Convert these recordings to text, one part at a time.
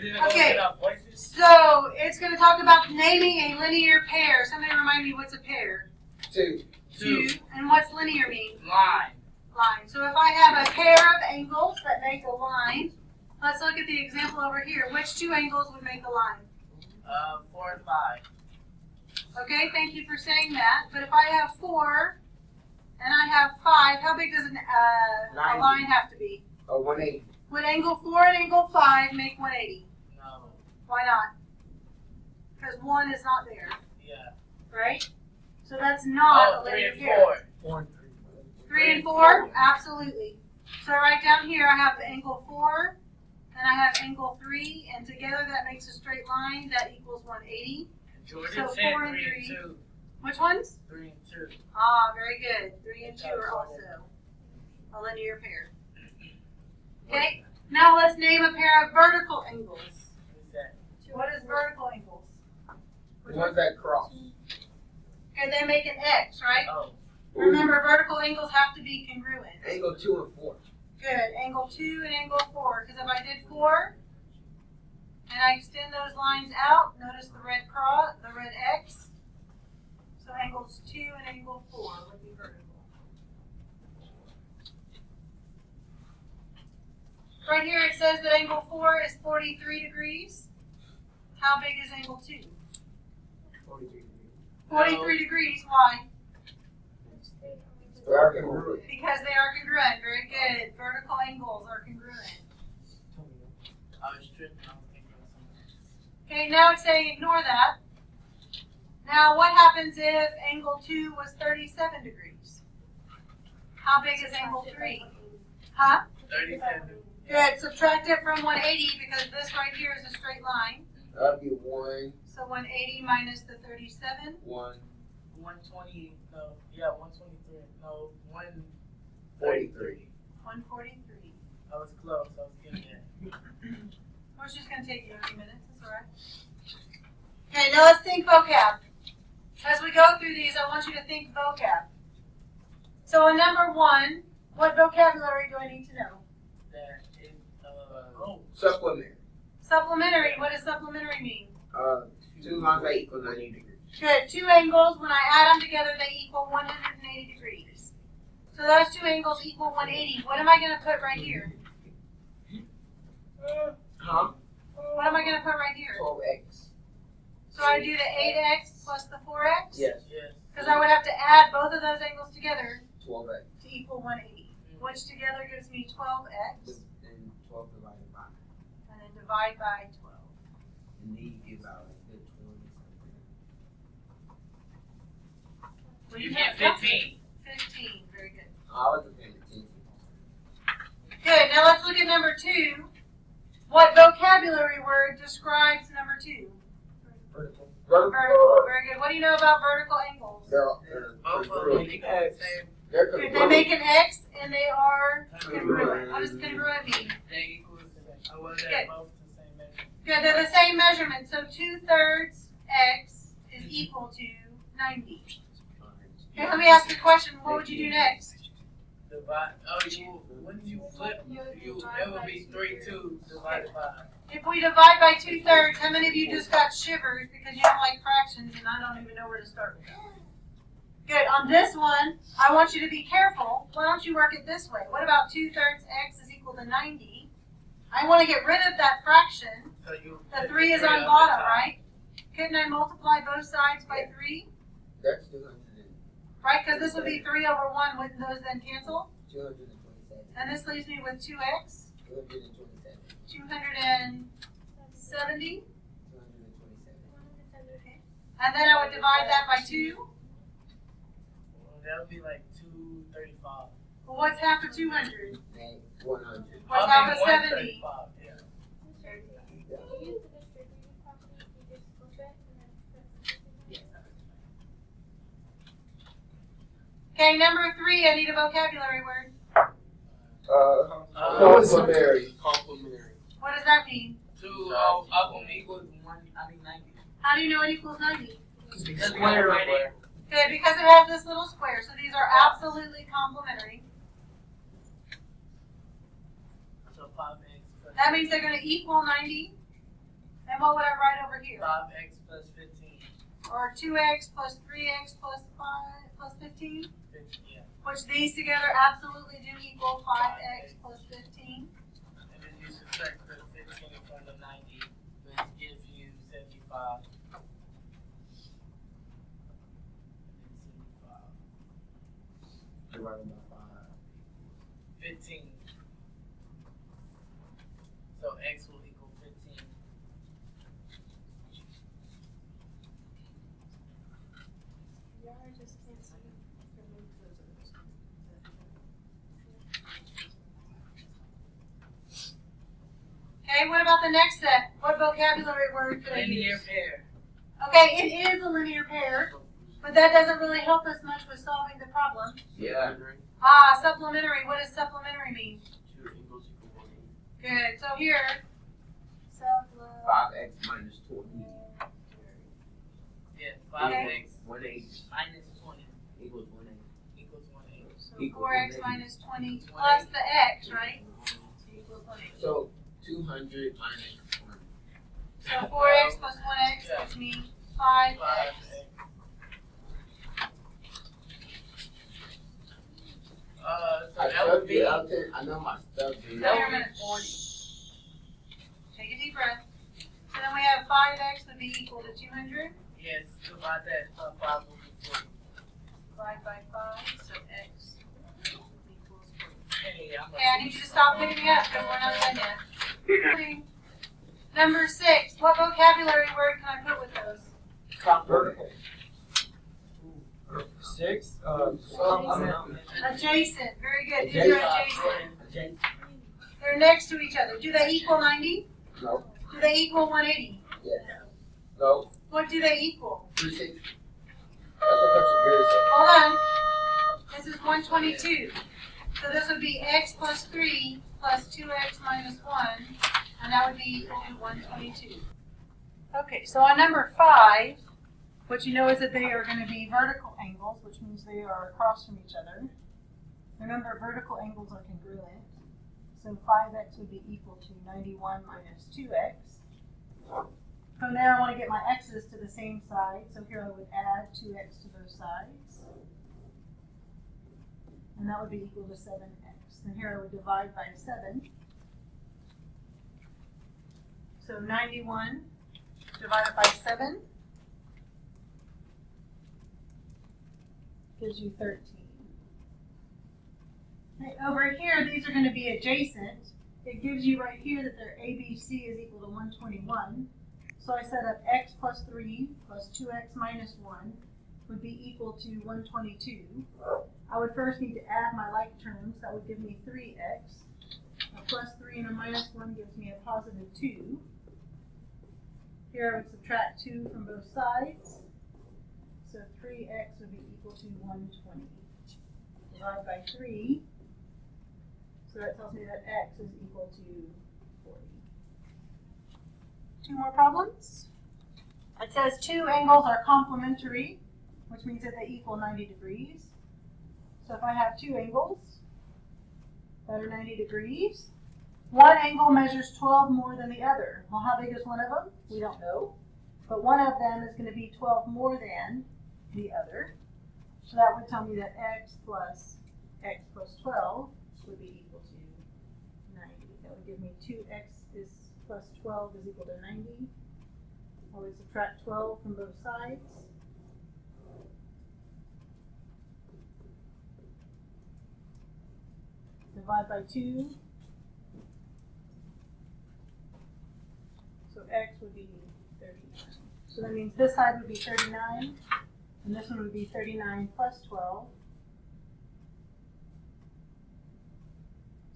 Okay, so it's going to talk about naming a linear pair. Somebody remind me, what's a pair? Two. And what's linear mean? Line. Line. So if I have a pair of angles that make a line, let's look at the example over here. Which two angles would make a line? 4 and 5. Okay, thank you for saying that. But if I have 4 and I have 5, how big does a line have to be? 180. Would angle 4 and angle 5 make 180? No. Why not? Because 1 is not there, Yeah. right? So that's not a 3 linear and pair. 4. 3 and 4? Absolutely. So right down here I have angle 4 and I have angle 3, and together that makes a straight line that equals 180. Jordan So said 4 and 3 3. and 2. Which ones? 3 and 2. Ah, very good. 3 and 2 are also a linear pair. Okay, now let's name a pair of vertical angles. What's that? What is vertical angles? The ones that cross. Okay, they make an X, right? Oh. Remember, vertical angles have to be congruent. Angle 2 and 4. Good. Angle 2 and angle 4. Because if I did 4 and I extend those lines out, notice the red cross, the red X. So angles 2 and angle 4 would be vertical. Right here it says that angle 4 is 43 degrees. How big is angle 2? 43 degrees. 43 degrees. Why? They are congruent. Because they are congruent. Very good. Vertical angles are congruent. I was tripping. I was thinking of something else. Okay, now it's saying ignore that. Now what happens if angle 2 was 37 degrees? How big is angle 3? Huh? 37. Good. Subtract it from 180 because this right here is a straight line. That would be 1. So 180 minus the 37. 120. No. Yeah, 123. No. 143. 143. I was close. I was getting it. Well, it's just going to take you a few minutes. That's all right. Okay, now let's think vocab. As we go through these, I want you to think vocab. So on number 1, what vocabulary do I need to know? That is, Supplementary. Supplementary. What does supplementary mean? 2 lines that equal 90 degrees. Good. 2 angles, when I add them together, they equal 180 degrees. So those 2 angles equal 180. What am I going to put right here? Huh? What am I going to put right here? 12x. So I do the 8x plus the 4x? Yes. yes. Because I would have to add both of those angles together 12x. to equal 180, which together gives me 12x, And 12 divided by. and then divide by 12. And then you give out like good 20 something. Well, You have get 15. 15, very good. I was paying attention. Good, now let's look at number 2. What vocabulary word describes number 2? Vertical. Vertical, very good. What do you know about vertical angles? They're Both of them congruent. make the same. They're Good, they congruent. make an X and they are congruent. Congruent. What does congruent mean? They equal the same. I was Good. at both the same measure. Good, they're the same measurement. So 2/3 X is equal to 90. Okay, let me ask you a question. What would you do next? Divide. Oh, when you flip, it would be 3 2 divided by. If we divide by 2/3, how many of you just got shivers because you don't like fractions and I don't even know where to start with that? Good. On this one, I want you to be careful. Why don't you work it this way? What about 2/3 X is equal to 90? I want to get rid of that fraction. So you. The put 3 is up on the bottom, top. right? Couldn't I multiply both sides by 3? That's 200 Right? Because this would be 3 over 1. Wouldn't those then cancel? 227. And this leaves me with 2x. 227. 270. 227. And then I would divide that by 2. Well, that would be like 235. Well, what's half of 200? 100. What's half of 70? 135, yeah. Okay, number 3, I need a vocabulary word. Complementary. Complementary. What does that mean? 2 of them equals 90. How do you know it equals 90? Because we are ready. Good, because it has this little square, so these are absolutely complementary. So 5x. That means they're going to equal 90. And what would I write over here? 5x plus 15. Or 2x plus 3x plus 5 plus 15? 15, yeah. Which these together absolutely do equal 5x plus 15. And then you subtract the 15 from the 90, which gives you 75. Divided by 15. So x will equal 15. Okay, what about the next set? What vocabulary word could I Linear use? pair. Okay, it is a linear pair, but that doesn't really help us much with solving the problem. Yeah. Supplementary. What does supplementary mean? Good. So here, 5x minus 20 Yeah, 5x 180 minus 20 equals 180. equals 180. so Equals 4x 180. minus 20 plus the x, right? Equals 180. So 200 minus 1. So 4x plus 1x gives me 5x. 5x. So that would be. I know my stuff. Wait That a would minute. be 40. Take a deep breath. So then we have 5x would be equal to 200. Yes, divide that. 5 will be 40. Divide by 5, so x equals 40. Hey, I'm Okay, I need you to stop picking me up because we're not done yet. Number 6. What vocabulary word can I put with those? Vertical. 6. Adjacent. Very good. These are adjacent. Adjacent. They're next to each other. Do they equal 90? No. Do they equal 180? Yes. No. What do they equal? 360. That's a bunch of years. Hold on. This is 122. So this would be x plus 3 plus 2x minus 1, and that would be equal to 122. Okay, so on number 5, what you know is that they are going to be vertical angles, which means they are across from each other. Remember, vertical angles are congruent. So 5x would be equal to 91 minus 2x. From there, I want to get my x's to the same side. So here I would add 2x to both sides. And that would be equal to 7x. And here I would divide by 7. So 91 divided by 7 gives you 13. Okay, over here, these are going to be adjacent. It gives you right here that their ABC is equal to 121. So I set up x plus 3 plus 2x minus 1 would be equal to 122. I would first need to add my like terms. That would give me 3x. A plus 3 and a minus 1 gives me a positive 2. Here I would subtract 2 from both sides. So 3x would be equal to 120. Divide by 3. So that tells me that x is equal to 40. 2 more problems. It says 2 angles are complementary, which means that they equal 90 degrees. So if I have 2 angles that are 90 degrees, one angle measures 12 more than the other. Well, how big is one of them? We don't know. But one of them is going to be 12 more than the other. So that would tell me that x plus 12 would be equal to 90. That would give me 2x is plus 12 is equal to 90. I would subtract 12 from both sides. Divide by 2. So x would be 39. So that means this side would be 39, and this one would be 39 plus 12.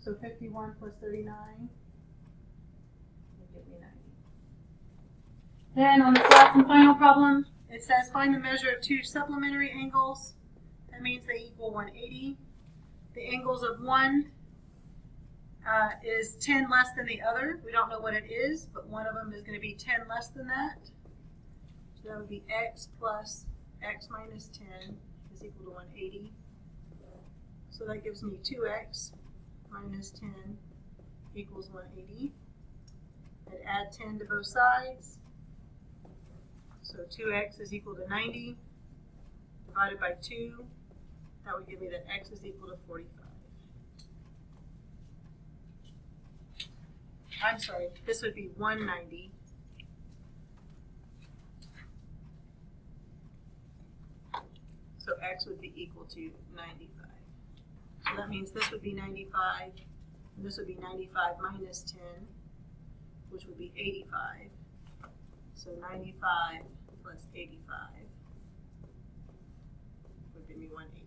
So 51 plus 39 would give me 90. Then on this last and final problem, it says find the measure of 2 supplementary angles. That means they equal 180. The angles of one is 10 less than the other. We don't know what it is, but one of them is going to be 10 less than that. So that would be x plus x minus 10 is equal to 180. So that gives me 2x minus 10 equals 180. and add 10 to both sides. So 2x is equal to 90 divided by 2. That would give me that x is equal to 45. I'm sorry, this would be 190. So x would be equal to 95. So that means this would be 95, and this would be 95 minus 10, which would be 85. So 95 plus 85 would give me 180.